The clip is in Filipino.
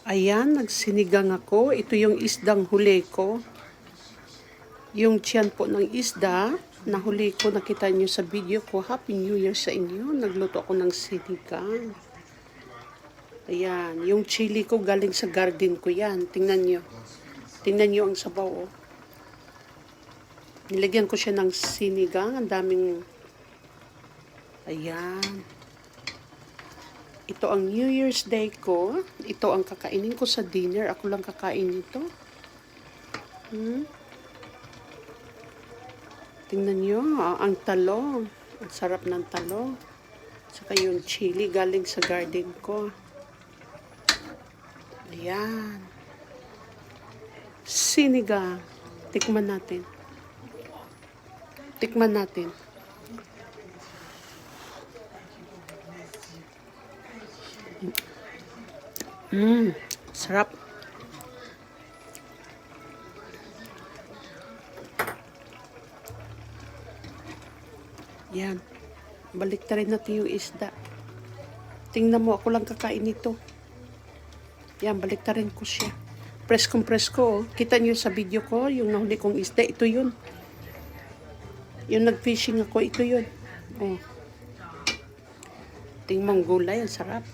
Ayan, nagsinigang ako. Ito yung isdang huli ko. Yung tiyan po ng isda, nahuli ko, nakita nyo sa video ko. Happy New Year sa inyo. Nagluto ako ng sinigang. Ayan, yung chili ko galing sa garden ko yan. Tingnan nyo. Tingnan nyo ang sabaw. Oh. Nilagyan ko siya ng sinigang. Ang daming... Ayan. Ito ang New Year's Day ko. Ito ang kakainin ko sa dinner. Ako lang kakain nito. Tingnan nyo, ang talong. Ang sarap ng talong. Saka yung chili galing sa garden ko. Ayan. Sinigang. Tikman natin. Tikman natin. Sarap. Yan. Balik na rin natin yung isda. Tingnan mo, ako lang kakain nito. Yan, balik na rin ko siya. Presko. Oh. Kita nyo sa video ko, yung nahuli kong isda, ito yun. Yung nag-fishing ako, ito yun. Oh. Tingnan mo ang gulay, ang sarap.